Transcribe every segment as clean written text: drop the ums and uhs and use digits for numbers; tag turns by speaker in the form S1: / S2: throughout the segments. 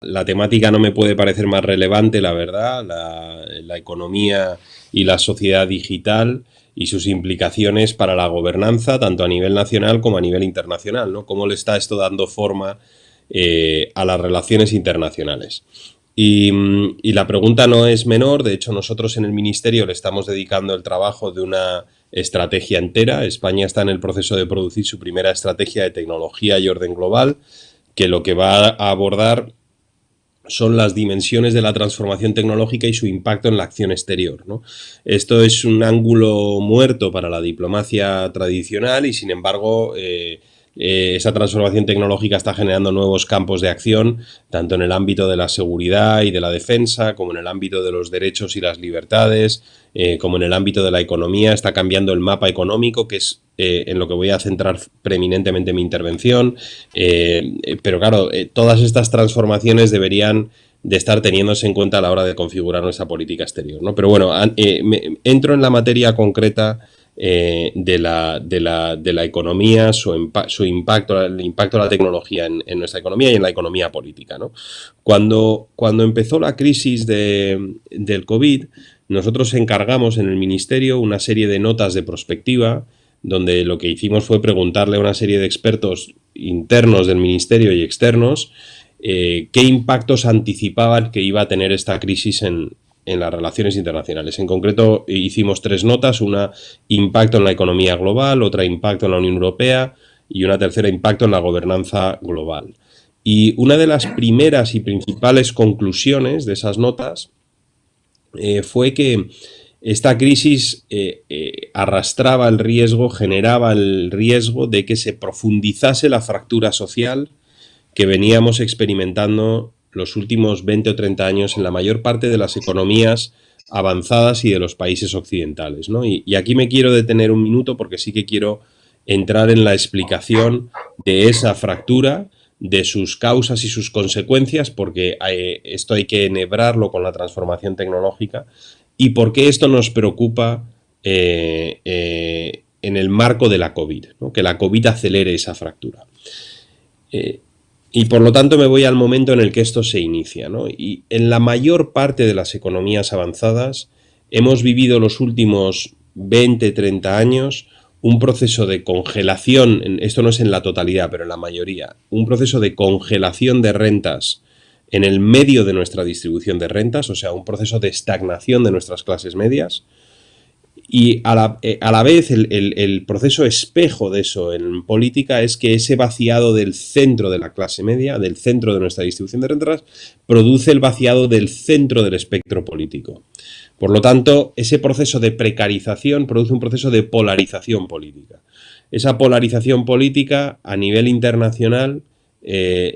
S1: La temática no me puede parecer más relevante, la verdad, la economía y la sociedad digital y sus implicaciones para la gobernanza, tanto a nivel nacional como a nivel internacional, ¿no? Cómo le está esto dando forma a las relaciones internacionales. Y la pregunta no es menor, de hecho nosotros en el Ministerio le estamos dedicando el trabajo de una estrategia entera. España está en el proceso de producir su primera estrategia de tecnología y orden global, que lo que va a abordar son las dimensiones de la transformación tecnológica y su impacto en la acción exterior, ¿no? Esto es un ángulo muerto para la diplomacia tradicional y, sin embargo, esa transformación tecnológica está generando nuevos campos de acción, tanto en el ámbito de la seguridad y de la defensa, como en el ámbito de los derechos y las libertades, como en el ámbito de la economía. Está cambiando el mapa económico, que es en lo que voy a centrar preeminentemente mi intervención. Pero claro, todas estas transformaciones deberían de estar teniéndose en cuenta a la hora de configurar nuestra política exterior, ¿no? Pero bueno, entro en la materia concreta de la economía, su impacto, el impacto de la tecnología en nuestra economía y en la economía política, ¿no? Cuando empezó la crisis del COVID, nosotros encargamos en el Ministerio una serie de notas de prospectiva, donde lo que hicimos fue preguntarle a una serie de expertos internos del Ministerio y externos qué impactos anticipaban que iba a tener esta crisis en las relaciones internacionales. En concreto, hicimos 3 notas: una, impacto en la economía global; otra, impacto en la Unión Europea; y una tercera, impacto en la gobernanza global. Y una de las primeras y principales conclusiones de esas notas fue que esta crisis arrastraba el riesgo, generaba el riesgo de que se profundizase la fractura social que veníamos experimentando los últimos 20 o 30 años en la mayor parte de las economías avanzadas y de los países occidentales, ¿no? Y aquí me quiero detener un minuto, porque sí que quiero entrar en la explicación de esa fractura, de sus causas y sus consecuencias, porque esto hay que enhebrarlo con la transformación tecnológica, y por qué esto nos preocupa en el marco de la COVID, ¿no? Que la COVID acelere esa fractura. Y por lo tanto me voy al momento en el que esto se inicia, ¿no? Y en la mayor parte de las economías avanzadas hemos vivido los últimos 20, 30 años un proceso de congelación, esto no es en la totalidad, pero en la mayoría, un proceso de congelación de rentas en el medio de nuestra distribución de rentas, o sea, un proceso de estagnación de nuestras clases medias. Y a la vez el proceso espejo de eso en política es que ese vaciado del centro de la clase media, del centro de nuestra distribución de rentas, produce el vaciado del centro del espectro político. Por lo tanto, ese proceso de precarización produce un proceso de polarización política. Esa polarización política a nivel internacional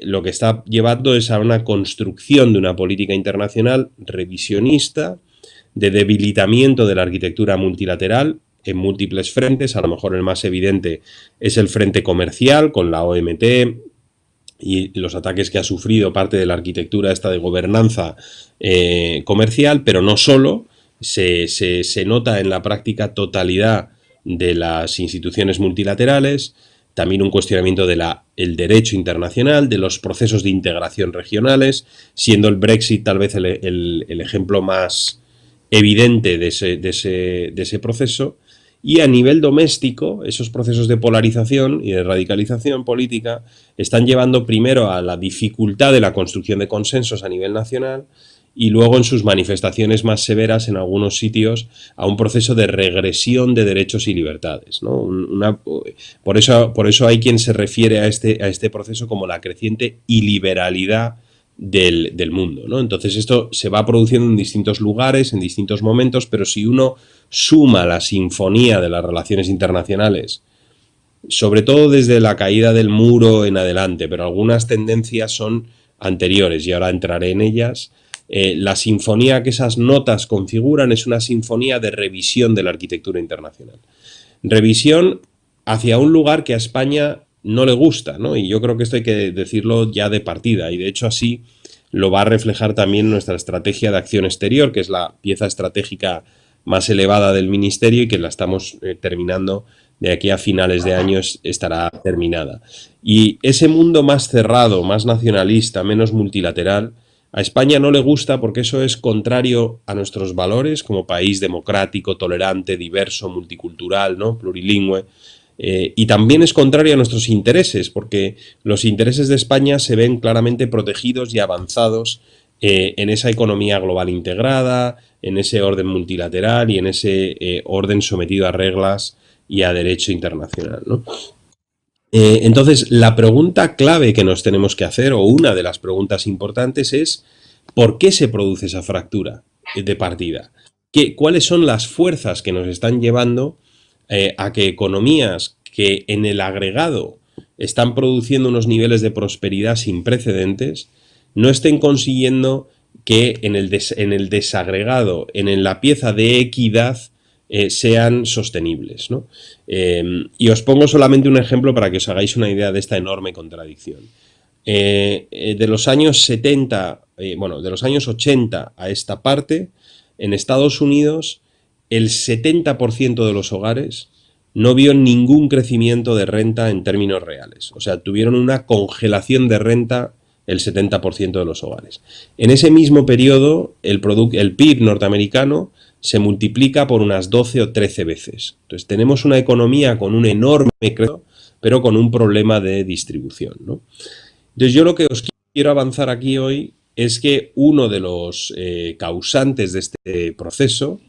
S1: lo que está llevando es a una construcción de una política internacional revisionista, de debilitamiento de la arquitectura multilateral en múltiples frentes. A lo mejor el más evidente es el frente comercial, con la OMT y los ataques que ha sufrido parte de la arquitectura esta de gobernanza comercial, pero no solo. Se nota en la práctica totalidad de las instituciones multilaterales, también un cuestionamiento del derecho internacional, de los procesos de integración regionales, siendo el Brexit tal vez el ejemplo más evidente de ese proceso. Y a nivel doméstico, esos procesos de polarización y de radicalización política están llevando primero a la dificultad de la construcción de consensos a nivel nacional, y luego en sus manifestaciones más severas en algunos sitios a un proceso de regresión de derechos y libertades, ¿no? Por eso hay quien se refiere a este proceso como la creciente iliberalidad del mundo, ¿no? Entonces esto se va produciendo en distintos lugares, en distintos momentos, pero si uno suma la sinfonía de las relaciones internacionales, sobre todo desde la caída del muro en adelante, pero algunas tendencias son anteriores y ahora entraré en ellas, la sinfonía que esas notas configuran es una sinfonía de revisión de la arquitectura internacional. Revisión hacia un lugar que a España no le gusta, ¿no? Y yo creo que esto hay que decirlo ya de partida, y de hecho así lo va a reflejar también nuestra estrategia de acción exterior, que es la pieza estratégica más elevada del Ministerio y que la estamos terminando de aquí a finales de año estará terminada. Y ese mundo más cerrado, más nacionalista, menos multilateral, a España no le gusta porque eso es contrario a nuestros valores como país democrático, tolerante, diverso, multicultural, ¿no? Plurilingüe. Y también es contrario a nuestros intereses, porque los intereses de España se ven claramente protegidos y avanzados en esa economía global integrada, en ese orden multilateral y en ese orden sometido a reglas y a derecho internacional, ¿no? Entonces, la pregunta clave que nos tenemos que hacer, o una de las preguntas importantes, es ¿por qué se produce esa fractura de partida? ¿Cuáles son las fuerzas que nos están llevando a que economías que en el agregado están produciendo unos niveles de prosperidad sin precedentes no estén consiguiendo que en el desagregado, en la pieza de equidad, sean sostenibles, ¿no? Y os pongo solamente un ejemplo para que os hagáis una idea de esta enorme contradicción. De los años 70, bueno, de los años 80 a esta parte, en Estados Unidos, el 70% de los hogares no vio ningún crecimiento de renta en términos reales. O sea, tuvieron una congelación de renta el 70% de los hogares. En ese mismo periodo, el PIB norteamericano se multiplica por unas 12 o 13 veces. Entonces, tenemos una economía con un enorme crecimiento, pero con un problema de distribución, ¿no? Entonces, yo lo que os quiero avanzar aquí hoy es que uno de los causantes de este proceso,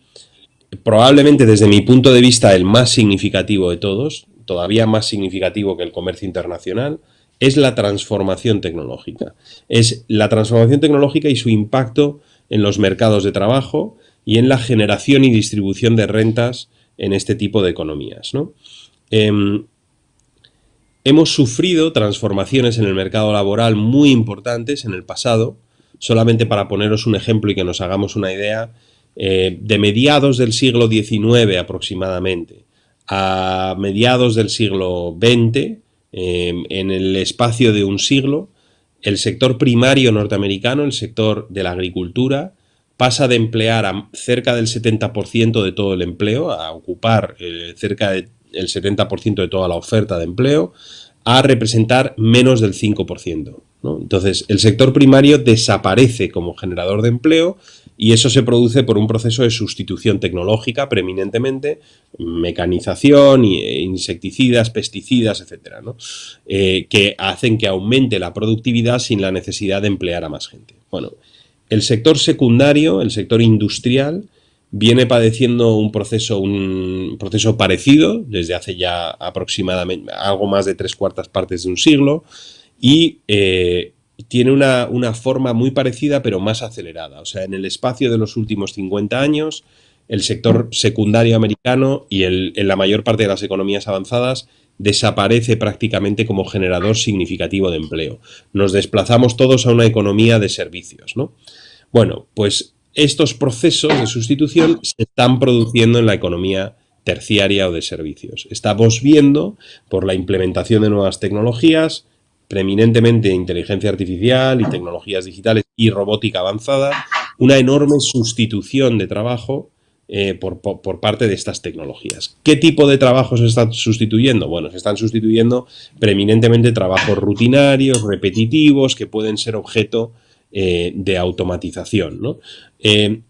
S1: probablemente desde mi punto de vista el más significativo de todos, todavía más significativo que el comercio internacional, es la transformación tecnológica. Es la transformación tecnológica y su impacto en los mercados de trabajo y en la generación y distribución de rentas en este tipo de economías, ¿no? Hemos sufrido transformaciones en el mercado laboral muy importantes en el pasado. Solamente para poneros un ejemplo y que nos hagamos una idea, de mediados del siglo XIX aproximadamente a mediados del siglo XX, en el espacio de un siglo, el sector primario norteamericano, el sector de la agricultura, pasa de emplear a cerca del 70% de todo el empleo, a ocupar cerca del 70% de toda la oferta de empleo, a representar menos del 5%, ¿no? Entonces, el sector primario desaparece como generador de empleo y eso se produce por un proceso de sustitución tecnológica, preeminentemente, mecanización, insecticidas, pesticidas, etcétera, ¿no? Que hacen que aumente la productividad sin la necesidad de emplear a más gente. Bueno, el sector secundario, el sector industrial, viene padeciendo un proceso parecido desde hace ya aproximadamente algo más de 3/4 partes de un siglo y tiene una forma muy parecida pero más acelerada. O sea, en el espacio de los últimos 50 años, el sector secundario americano y en la mayor parte de las economías avanzadas desaparece prácticamente como generador significativo de empleo. Nos desplazamos todos a una economía de servicios, ¿no? Bueno, pues estos procesos de sustitución se están produciendo en la economía terciaria o de servicios. Estamos viendo, por la implementación de nuevas tecnologías, preeminentemente inteligencia artificial y tecnologías digitales y robótica avanzada, una enorme sustitución de trabajo por parte de estas tecnologías. ¿Qué tipo de trabajo se están sustituyendo? Bueno, se están sustituyendo preeminentemente trabajos rutinarios, repetitivos, que pueden ser objeto de automatización, ¿no?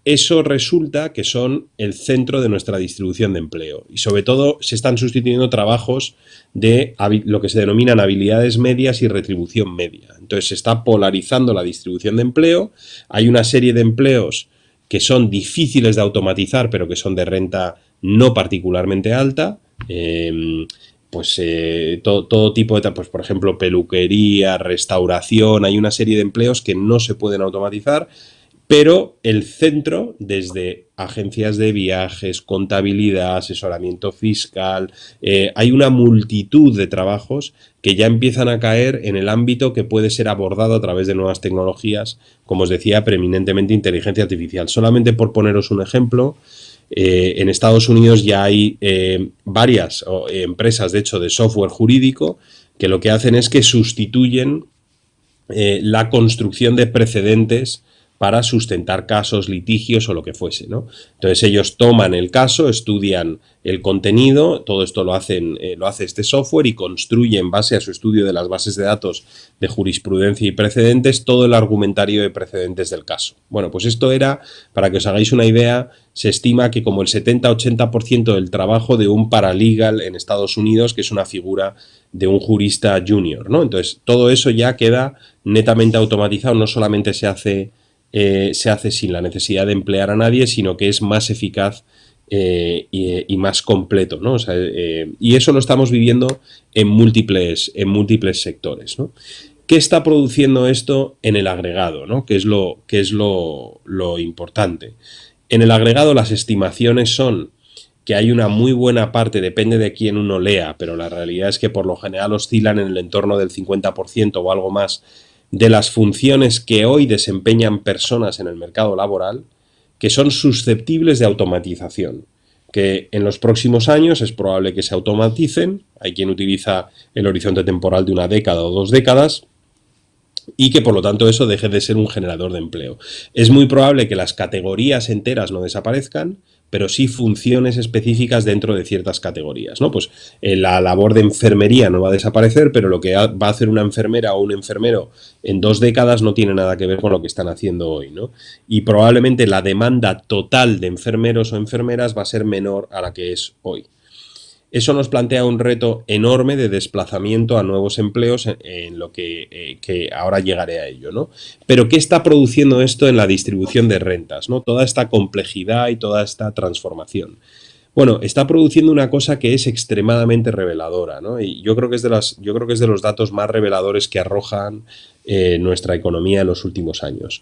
S1: Eso resulta que son el centro de nuestra distribución de empleo y sobre todo se están sustituyendo trabajos de lo que se denominan habilidades medias y retribución media. Entonces se está polarizando la distribución de empleo, hay una serie de empleos que son difíciles de automatizar pero que son de renta no particularmente alta, todo tipo de, pues por ejemplo, peluquería, restauración, hay una serie de empleos que no se pueden automatizar, pero el centro, desde agencias de viajes, contabilidad, asesoramiento fiscal, hay una multitud de trabajos que ya empiezan a caer en el ámbito que puede ser abordado a través de nuevas tecnologías, como os decía, preeminentemente inteligencia artificial. Solamente por poneros un ejemplo, en Estados Unidos ya hay varias empresas, de hecho, de software jurídico que lo que hacen es que sustituyen la construcción de precedentes para sustentar casos, litigios o lo que fuese, ¿no? Entonces ellos toman el caso, estudian el contenido, todo esto lo hace este software y construye en base a su estudio de las bases de datos de jurisprudencia y precedentes todo el argumentario de precedentes del caso. Bueno, pues esto era, para que os hagáis una idea, se estima que como el 70-80% del trabajo de un paralegal en Estados Unidos, que es una figura de un jurista junior, ¿no? Entonces todo eso ya queda netamente automatizado, no solamente se hace sin la necesidad de emplear a nadie, sino que es más eficaz y más completo, ¿no? O sea, y eso lo estamos viviendo en múltiples sectores, ¿no? ¿Qué está produciendo esto en el agregado, ¿no? ¿Qué es lo importante? En el agregado las estimaciones son que hay una muy buena parte, depende de quién uno lea, pero la realidad es que por lo general oscilan en el entorno del 50% o algo más de las funciones que hoy desempeñan personas en el mercado laboral que son susceptibles de automatización, que en los próximos años es probable que se automaticen, hay quien utiliza el horizonte temporal de una década o 2 décadas, y que por lo tanto eso deje de ser un generador de empleo. Es muy probable que las categorías enteras no desaparezcan, pero sí funciones específicas dentro de ciertas categorías, ¿no? Pues la labor de enfermería no va a desaparecer, pero lo que va a hacer una enfermera o un enfermero en 2 décadas no tiene nada que ver con lo que están haciendo hoy, ¿no? Y probablemente la demanda total de enfermeros o enfermeras va a ser menor a la que es hoy. Eso nos plantea un reto enorme de desplazamiento a nuevos empleos en lo que ahora llegaré a ello, ¿no? Pero ¿qué está produciendo esto en la distribución de rentas, ¿no? Toda esta complejidad y toda esta transformación. Bueno, está produciendo una cosa que es extremadamente reveladora, ¿no? Y yo creo que es de los datos más reveladores que arrojan nuestra economía en los últimos años.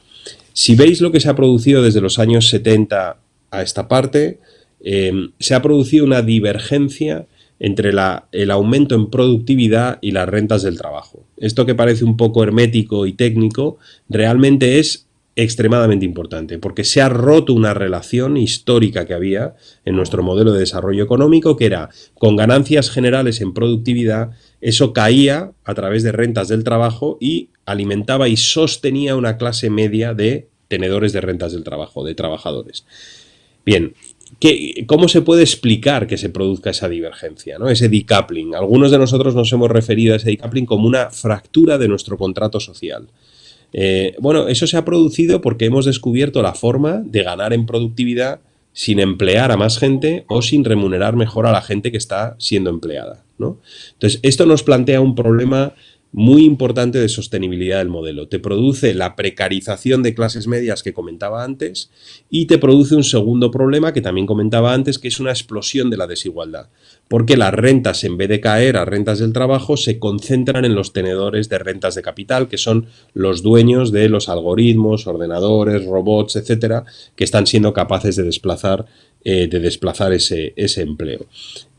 S1: Si veis lo que se ha producido desde los años 70 a esta parte, se ha producido una divergencia entre el aumento en productividad y las rentas del trabajo. Esto que parece un poco hermético y técnico, realmente es extremadamente importante, porque se ha roto una relación histórica que había en nuestro modelo de desarrollo económico, que era con ganancias generales en productividad, eso caía a través de rentas del trabajo y alimentaba y sostenía una clase media de tenedores de rentas del trabajo, de trabajadores. Bien, ¿cómo se puede explicar que se produzca esa divergencia, ¿no? Ese decoupling? Algunos de nosotros nos hemos referido a ese decoupling como una fractura de nuestro contrato social. Bueno, eso se ha producido porque hemos descubierto la forma de ganar en productividad sin emplear a más gente o sin remunerar mejor a la gente que está siendo empleada, ¿no? Entonces, esto nos plantea un problema muy importante de sostenibilidad del modelo. Te produce la precarización de clases medias que comentaba antes y te produce un segundo problema que también comentaba antes, que es una explosión de la desigualdad, porque las rentas, en vez de caer a rentas del trabajo, se concentran en los tenedores de rentas de capital, que son los dueños de los algoritmos, ordenadores, robots, etcétera, que están siendo capaces de desplazar ese empleo.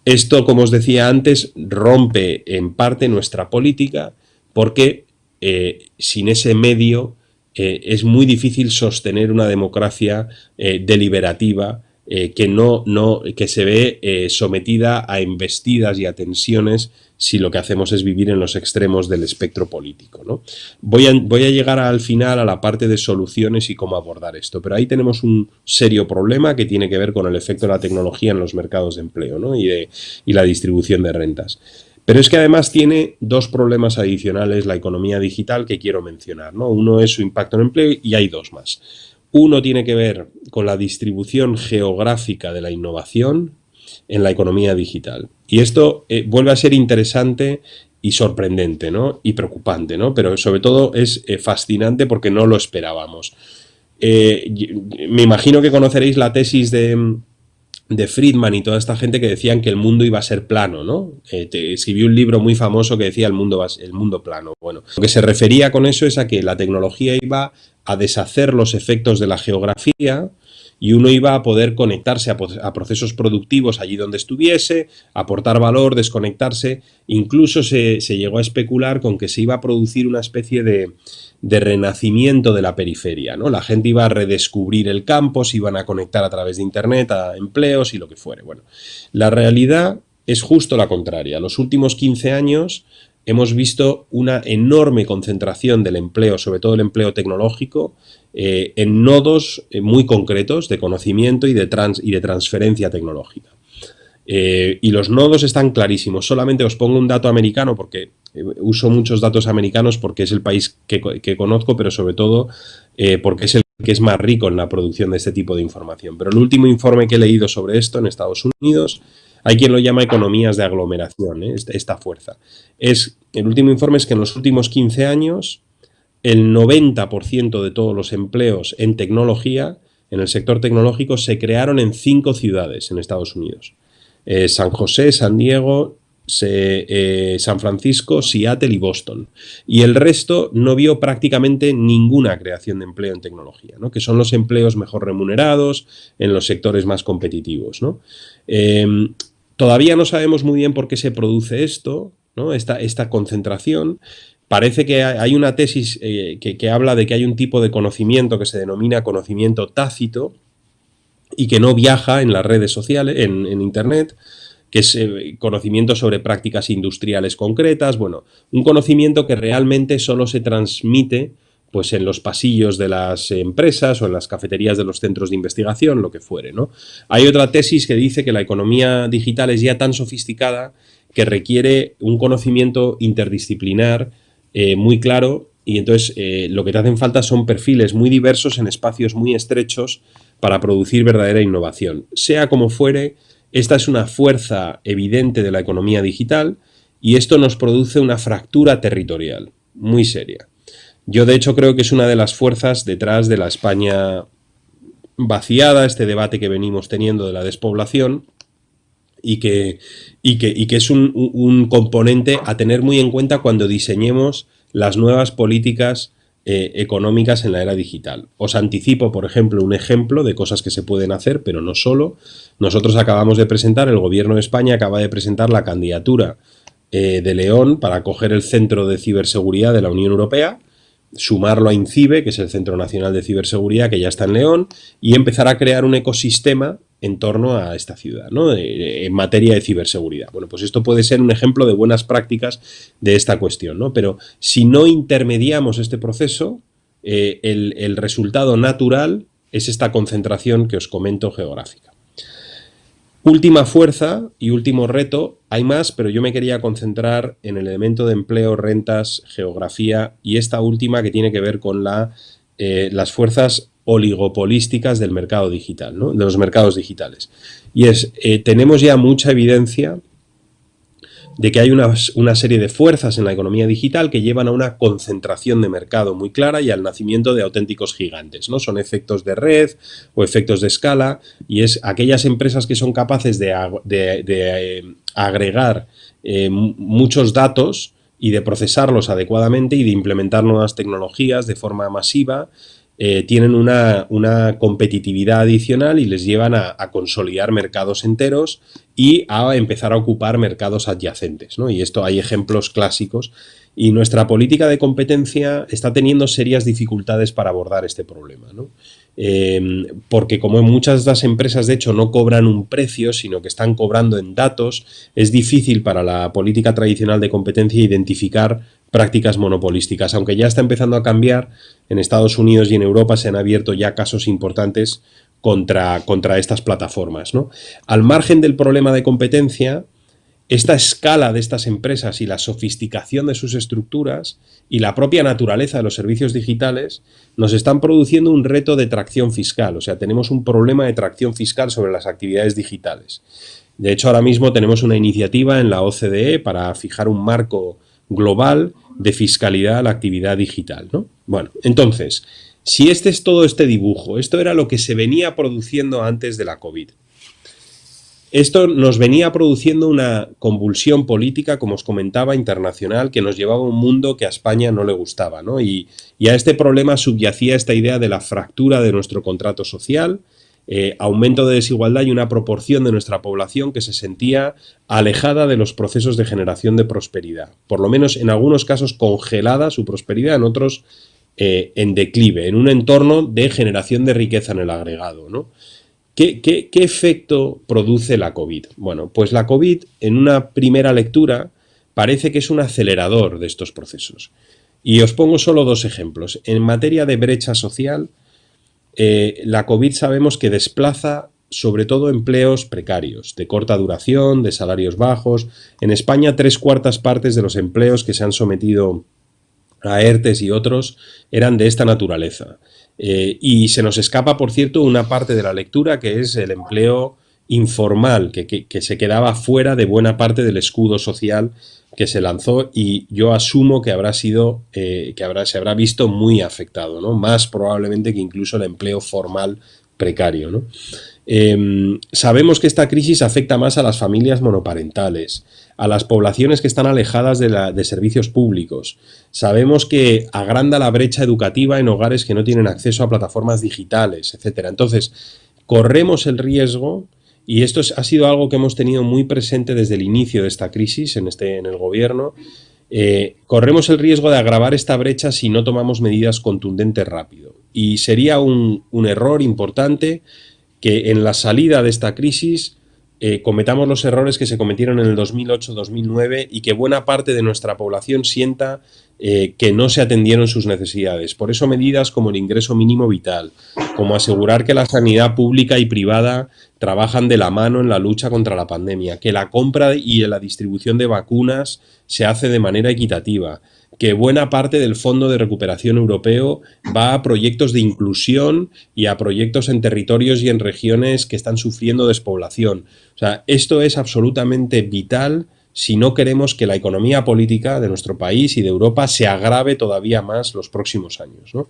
S1: Esto, como os decía antes, rompe en parte nuestra política porque sin ese medio es muy difícil sostener una democracia deliberativa que se ve sometida a embestidas y a tensiones si lo que hacemos es vivir en los extremos del espectro político, ¿no? Voy a llegar al final a la parte de soluciones y cómo abordar esto, pero ahí tenemos un serio problema que tiene que ver con el efecto de la tecnología en los mercados de empleo, ¿no? y la distribución de rentas. Pero es que además tiene dos problemas adicionales la economía digital que quiero mencionar, ¿no? Uno es su impacto en empleo y hay dos más. Uno tiene que ver con la distribución geográfica de la innovación en la economía digital. Y esto vuelve a ser interesante y sorprendente, ¿no? Y preocupante, ¿no? Pero sobre todo es fascinante porque no lo esperábamos. Me imagino que conoceréis la tesis de Friedman y toda esta gente que decían que el mundo iba a ser plano, ¿no? Escribió un libro muy famoso que decía el mundo plano. Bueno, lo que se refería con eso es a que la tecnología iba a deshacer los efectos de la geografía y uno iba a poder conectarse a procesos productivos allí donde estuviese, aportar valor, desconectarse. Incluso se llegó a especular con que se iba a producir una especie de renacimiento de la periferia, ¿no? La gente iba a redescubrir el campo, se iban a conectar a través de internet a empleos y lo que fuere. Bueno, la realidad es justo la contraria. Los últimos 15 años hemos visto una enorme concentración del empleo, sobre todo el empleo tecnológico, en nodos muy concretos de conocimiento y de transferencia tecnológica. Y los nodos están clarísimos. Solamente os pongo un dato americano porque uso muchos datos americanos porque es el país que conozco, pero sobre todo porque es el que es más rico en la producción de este tipo de información. Pero el último informe que he leído sobre esto en Estados Unidos, hay quien lo llama economías de aglomeración, esta fuerza. El último informe es que en los últimos 15 años el 90% de todos los empleos en tecnología, en el sector tecnológico, se crearon en 5 ciudades en Estados Unidos. San José, San Diego, San Francisco, Seattle y Boston. Y el resto no vio prácticamente ninguna creación de empleo en tecnología, ¿no? Que son los empleos mejor remunerados en los sectores más competitivos, ¿no? Todavía no sabemos muy bien por qué se produce esto, ¿no? Esta concentración. Parece que hay una tesis que habla de que hay un tipo de conocimiento que se denomina conocimiento tácito, y que no viaja en las redes sociales, en Internet, que es conocimiento sobre prácticas industriales concretas, bueno, un conocimiento que realmente solo se transmite pues en los pasillos de las empresas o en las cafeterías de los centros de investigación, lo que fuere, ¿no? Hay otra tesis que dice que la economía digital es ya tan sofisticada que requiere un conocimiento interdisciplinar muy claro, y entonces lo que te hacen falta son perfiles muy diversos en espacios muy estrechos para producir verdadera innovación. Sea como fuere, esta es una fuerza evidente de la economía digital y esto nos produce una fractura territorial muy seria. Yo de hecho creo que es una de las fuerzas detrás de la España vaciada, este debate que venimos teniendo de la despoblación, y que es un componente a tener muy en cuenta cuando diseñemos las nuevas políticas económicas en la era digital. Os anticipo, por ejemplo, un ejemplo de cosas que se pueden hacer, pero no solo. Nosotros acabamos de presentar, el Gobierno de España acaba de presentar la candidatura de León para acoger el Centro de Ciberseguridad de la Unión Europea, sumarlo a INCIBE, que es el Centro Nacional de Ciberseguridad, que ya está en León, y empezar a crear un ecosistema en torno a esta ciudad, ¿no? En materia de ciberseguridad. Bueno, pues esto puede ser un ejemplo de buenas prácticas de esta cuestión, ¿no? Pero si no intermediamos este proceso, el resultado natural es esta concentración que os comento geográfica. Última fuerza y último reto, hay más, pero yo me quería concentrar en el elemento de empleo, rentas, geografía y esta última que tiene que ver con las fuerzas oligopolísticas del mercado digital, ¿no? De los mercados digitales. Y tenemos ya mucha evidencia de que hay una serie de fuerzas en la economía digital que llevan a una concentración de mercado muy clara y al nacimiento de auténticos gigantes, ¿no? Son efectos de red o efectos de escala, y es aquellas empresas que son capaces de agregar muchos datos y de procesarlos adecuadamente y de implementar nuevas tecnologías de forma masiva, tienen una competitividad adicional y les llevan a consolidar mercados enteros y a empezar a ocupar mercados adyacentes, ¿no? Y esto hay ejemplos clásicos, y nuestra política de competencia está teniendo serias dificultades para abordar este problema, ¿no? Porque como muchas de las empresas de hecho no cobran un precio, sino que están cobrando en datos, es difícil para la política tradicional de competencia identificar prácticas monopolísticas, aunque ya está empezando a cambiar. En Estados Unidos y en Europa se han abierto ya casos importantes contra estas plataformas, ¿no? Al margen del problema de competencia, esta escala de estas empresas y la sofisticación de sus estructuras y la propia naturaleza de los servicios digitales nos están produciendo un reto de tracción fiscal. O sea, tenemos un problema de tracción fiscal sobre las actividades digitales. De hecho, ahora mismo tenemos una iniciativa en la OCDE para fijar un marco global de fiscalidad a la actividad digital, ¿no? Bueno, entonces, si este es todo este dibujo, esto era lo que se venía produciendo antes de la COVID. Esto nos venía produciendo una convulsión política, como os comentaba, internacional, que nos llevaba a un mundo que a España no le gustaba, ¿no? Y a este problema subyacía esta idea de la fractura de nuestro contrato social, aumento de desigualdad y una proporción de nuestra población que se sentía alejada de los procesos de generación de prosperidad. Por lo menos en algunos casos congelada su prosperidad, en otros en declive, en un entorno de generación de riqueza en el agregado, ¿no? ¿Qué efecto produce la COVID? Bueno, pues la COVID, en una primera lectura, parece que es un acelerador de estos procesos. Y os pongo solo dos ejemplos. En materia de brecha social, la COVID sabemos que desplaza sobre todo empleos precarios, de corta duración, de salarios bajos. En España, 3/4 de los empleos que se han sometido a ERTES y otros eran de esta naturaleza. Y se nos escapa, por cierto, una parte de la lectura que es el empleo informal, que se quedaba fuera de buena parte del escudo social que se lanzó, y yo asumo que habrá sido, se habrá visto muy afectado, ¿no? Más probablemente que incluso el empleo formal precario, ¿no? Sabemos que esta crisis afecta más a las familias monoparentales, a las poblaciones que están alejadas de servicios públicos. Sabemos que agranda la brecha educativa en hogares que no tienen acceso a plataformas digitales, etcétera. Entonces, corremos el riesgo, y esto ha sido algo que hemos tenido muy presente desde el inicio de esta crisis en el gobierno, corremos el riesgo de agravar esta brecha si no tomamos medidas contundentes rápido. Y sería un error importante que en la salida de esta crisis cometamos los errores que se cometieron en el 2008-2009 y que buena parte de nuestra población sienta que no se atendieron sus necesidades. Por eso medidas como el ingreso mínimo vital, como asegurar que la sanidad pública y privada trabajan de la mano en la lucha contra la pandemia, que la compra y la distribución de vacunas se hace de manera equitativa, que buena parte del Fondo de Recuperación Europeo va a proyectos de inclusión y a proyectos en territorios y en regiones que están sufriendo despoblación. O sea, esto es absolutamente vital si no queremos que la economía política de nuestro país y de Europa se agrave todavía más los próximos años, ¿no?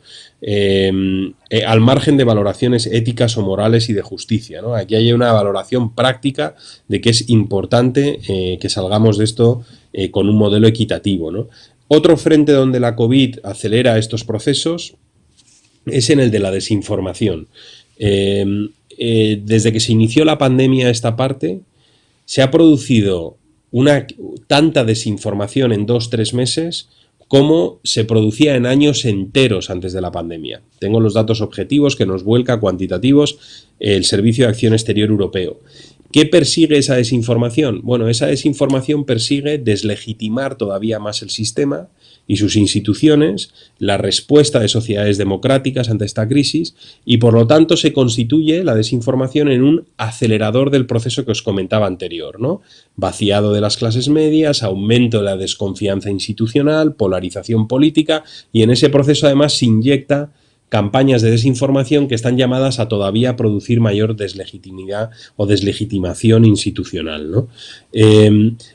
S1: Al margen de valoraciones éticas o morales y de justicia, ¿no? Aquí hay una valoración práctica de que es importante que salgamos de esto con un modelo equitativo, ¿no? Otro frente donde la COVID acelera estos procesos es en el de la desinformación. Desde que se inició la pandemia, esta parte, se ha producido tanta desinformación en 2-3 meses como se producía en años enteros antes de la pandemia. Tengo los datos objetivos que nos vuelca, cuantitativos, el Servicio de Acción Exterior Europeo. ¿Qué persigue esa desinformación? Bueno, esa desinformación persigue deslegitimar todavía más el sistema y sus instituciones, la respuesta de sociedades democráticas ante esta crisis, y por lo tanto se constituye la desinformación en un acelerador del proceso que os comentaba anterior, ¿no? Vaciado de las clases medias, aumento de la desconfianza institucional, polarización política, y en ese proceso además se inyecta campañas de desinformación que están llamadas a todavía producir mayor deslegitimidad o deslegitimación institucional, ¿no?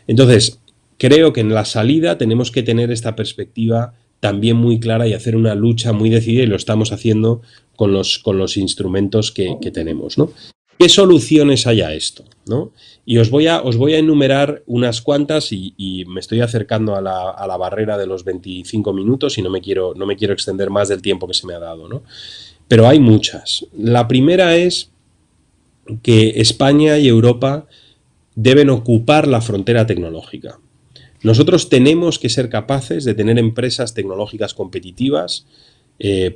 S1: Entonces, creo que en la salida tenemos que tener esta perspectiva también muy clara y hacer una lucha muy decidida, y lo estamos haciendo con los instrumentos que tenemos, ¿no? ¿Qué soluciones hay a esto, ¿no? Y os voy a enumerar unas cuantas, y me estoy acercando a la barrera de los 25 minutos y no me quiero extender más del tiempo que se me ha dado, ¿no? Pero hay muchas. La primera es que España y Europa deben ocupar la frontera tecnológica. Nosotros tenemos que ser capaces de tener empresas tecnológicas competitivas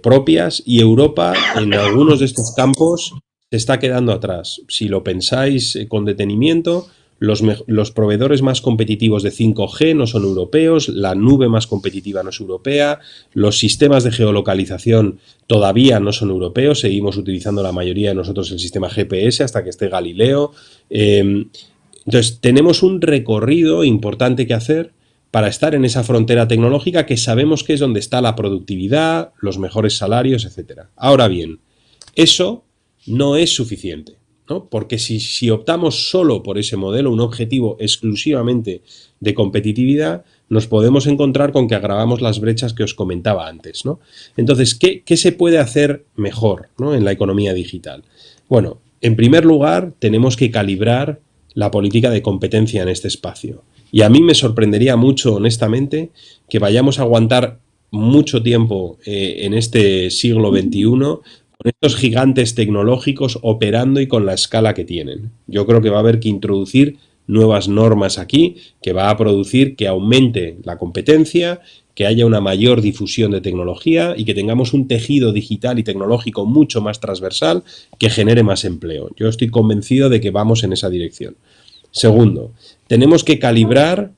S1: propias, y Europa en algunos de estos campos se está quedando atrás. Si lo pensáis con detenimiento, los proveedores más competitivos de 5G no son europeos, la nube más competitiva no es europea, los sistemas de geolocalización todavía no son europeos, seguimos utilizando la mayoría de nosotros el sistema GPS hasta que esté Galileo. Entonces, tenemos un recorrido importante que hacer para estar en esa frontera tecnológica que sabemos que es donde está la productividad, los mejores salarios, etc. Ahora bien, eso no es suficiente, ¿no? Porque si optamos solo por ese modelo, un objetivo exclusivamente de competitividad, nos podemos encontrar con que agravamos las brechas que os comentaba antes, ¿no? Entonces, ¿qué se puede hacer mejor, ¿no?, en la economía digital? Bueno, en primer lugar, tenemos que calibrar la política de competencia en este espacio. Y a mí me sorprendería mucho, honestamente, que vayamos a aguantar mucho tiempo en este siglo XXI con estos gigantes tecnológicos operando y con la escala que tienen. Yo creo que va a haber que introducir nuevas normas aquí, que va a producir que aumente la competencia, que haya una mayor difusión de tecnología y que tengamos un tejido digital y tecnológico mucho más transversal que genere más empleo. Yo estoy convencido de que vamos en esa dirección. Segundo, tenemos que calibrar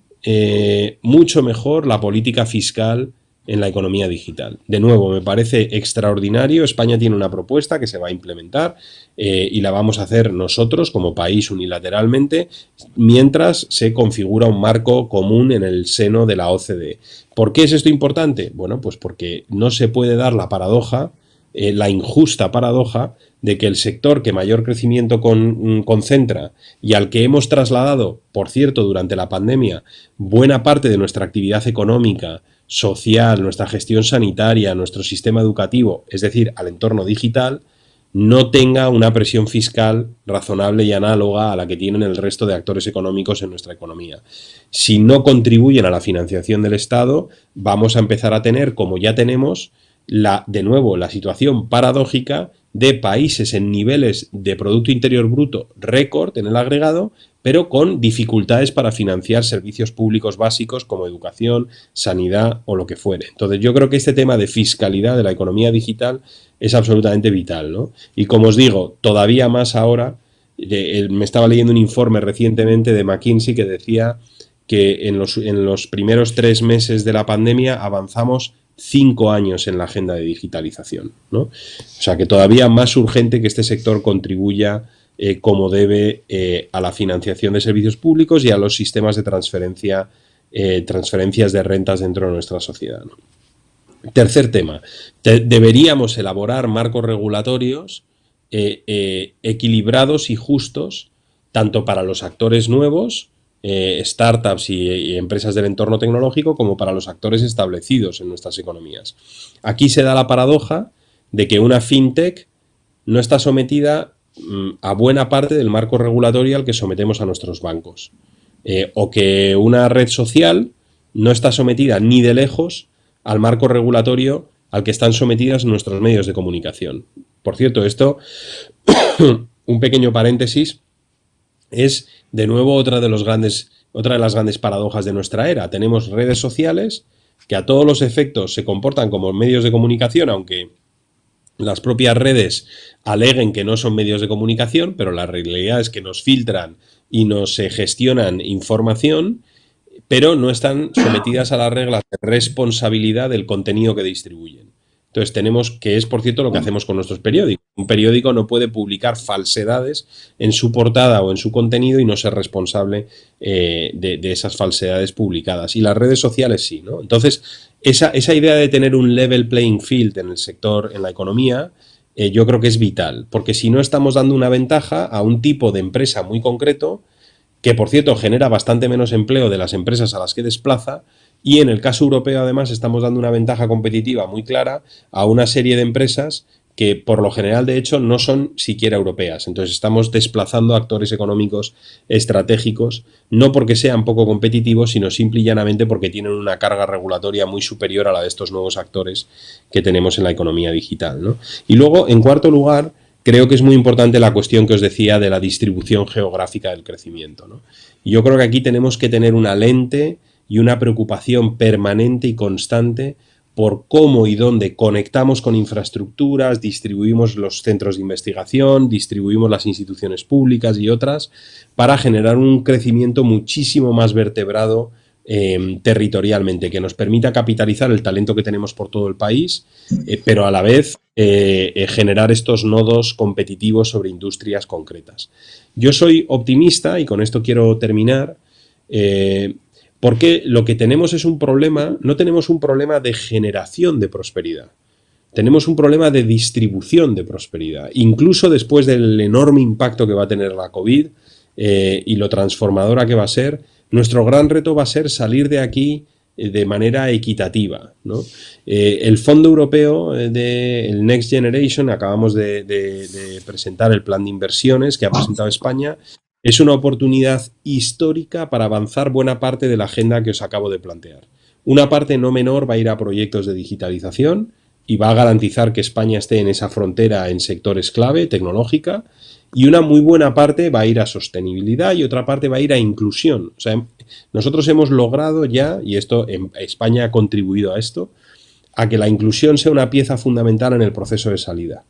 S1: mucho mejor la política fiscal en la economía digital. De nuevo, me parece extraordinario. España tiene una propuesta que se va a implementar y la vamos a hacer nosotros como país unilateralmente mientras se configura un marco común en el seno de la OCDE. ¿Por qué es esto importante? Bueno, pues porque no se puede dar la paradoja, la injusta paradoja de que el sector que mayor crecimiento concentra y al que hemos trasladado, por cierto, durante la pandemia, buena parte de nuestra actividad económica, social, nuestra gestión sanitaria, nuestro sistema educativo, es decir, al entorno digital, no tenga una presión fiscal razonable y análoga a la que tienen el resto de actores económicos en nuestra economía. Si no contribuyen a la financiación del Estado, vamos a empezar a tener, como ya tenemos, de nuevo la situación paradójica de países en niveles de Producto Interior Bruto récord en el agregado, pero con dificultades para financiar servicios públicos básicos como educación, sanidad o lo que fuere. Entonces yo creo que este tema de fiscalidad de la economía digital es absolutamente vital, ¿no? Y como os digo, todavía más ahora, me estaba leyendo un informe recientemente de McKinsey que decía que en los primeros 3 meses de la pandemia avanzamos 5 años en la agenda de digitalización, ¿no? O sea que todavía más urgente que este sector contribuya como debe a la financiación de servicios públicos y a los sistemas de transferencias de rentas dentro de nuestra sociedad, ¿no? Tercer tema, deberíamos elaborar marcos regulatorios equilibrados y justos tanto para los actores nuevos, startups y empresas del entorno tecnológico, como para los actores establecidos en nuestras economías. Aquí se da la paradoja de que una fintech no está sometida a buena parte del marco regulatorio al que sometemos a nuestros bancos, o que una red social no está sometida ni de lejos al marco regulatorio al que están sometidas nuestros medios de comunicación. Por cierto, esto, un pequeño paréntesis, es de nuevo otra de las grandes paradojas de nuestra era. Tenemos redes sociales que a todos los efectos se comportan como medios de comunicación, aunque las propias redes aleguen que no son medios de comunicación, pero la realidad es que nos filtran y nos gestionan información, pero no están sometidas a las reglas de responsabilidad del contenido que distribuyen. Entonces tenemos, que es por cierto lo que hacemos con nuestros periódicos. Un periódico no puede publicar falsedades en su portada o en su contenido y no ser responsable de esas falsedades publicadas. Y las redes sociales sí, ¿no? Entonces, esa idea de tener un level playing field en el sector, en la economía, yo creo que es vital, porque si no estamos dando una ventaja a un tipo de empresa muy concreto, que por cierto genera bastante menos empleo de las empresas a las que desplaza, y en el caso europeo además estamos dando una ventaja competitiva muy clara a una serie de empresas que por lo general de hecho no son siquiera europeas. Entonces estamos desplazando actores económicos estratégicos, no porque sean poco competitivos, sino simple y llanamente porque tienen una carga regulatoria muy superior a la de estos nuevos actores que tenemos en la economía digital, ¿no? Y luego, en cuarto lugar, creo que es muy importante la cuestión que os decía de la distribución geográfica del crecimiento, ¿no? Y yo creo que aquí tenemos que tener una lente y una preocupación permanente y constante por cómo y dónde conectamos con infraestructuras, distribuimos los centros de investigación, distribuimos las instituciones públicas y otras, para generar un crecimiento muchísimo más vertebrado territorialmente, que nos permita capitalizar el talento que tenemos por todo el país, pero a la vez generar estos nodos competitivos sobre industrias concretas. Yo soy optimista, y con esto quiero terminar, porque lo que tenemos es un problema, no tenemos un problema de generación de prosperidad, tenemos un problema de distribución de prosperidad. Incluso después del enorme impacto que va a tener la COVID y lo transformadora que va a ser, nuestro gran reto va a ser salir de aquí de manera equitativa, ¿no? El Fondo Europeo el Next Generation, acabamos de presentar el plan de inversiones que ha presentado España. Es una oportunidad histórica para avanzar buena parte de la agenda que os acabo de plantear. Una parte no menor va a ir a proyectos de digitalización y va a garantizar que España esté en esa frontera en sectores clave, tecnológica, y una muy buena parte va a ir a sostenibilidad y otra parte va a ir a inclusión. O sea, nosotros hemos logrado ya, y España ha contribuido a esto, a que la inclusión sea una pieza fundamental en el proceso de salida.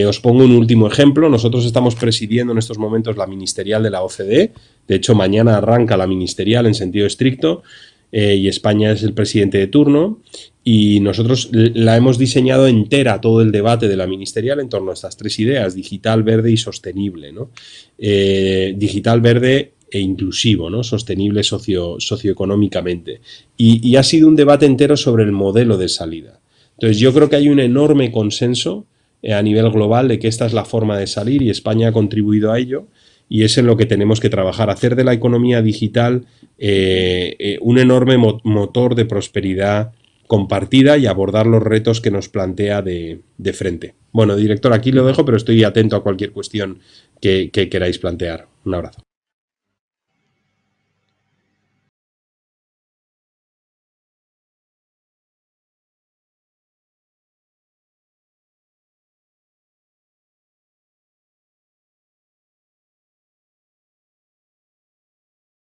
S1: Os pongo un último ejemplo. Nosotros estamos presidiendo en estos momentos la ministerial de la OCDE. De hecho, mañana arranca la ministerial en sentido estricto y España es el presidente de turno. Y nosotros la hemos diseñado entera, todo el debate de la ministerial, en torno a estas tres ideas: digital, verde y sostenible, ¿no? Digital, verde e inclusivo, ¿no? Sostenible socioeconómicamente. Y ha sido un debate entero sobre el modelo de salida. Entonces yo creo que hay un enorme consenso a nivel global de que esta es la forma de salir, y España ha contribuido a ello, y es en lo que tenemos que trabajar: hacer de la economía digital un enorme motor de prosperidad compartida y abordar los retos que nos plantea de frente. Bueno, director, aquí lo dejo, pero estoy atento a cualquier cuestión que queráis plantear. Un abrazo.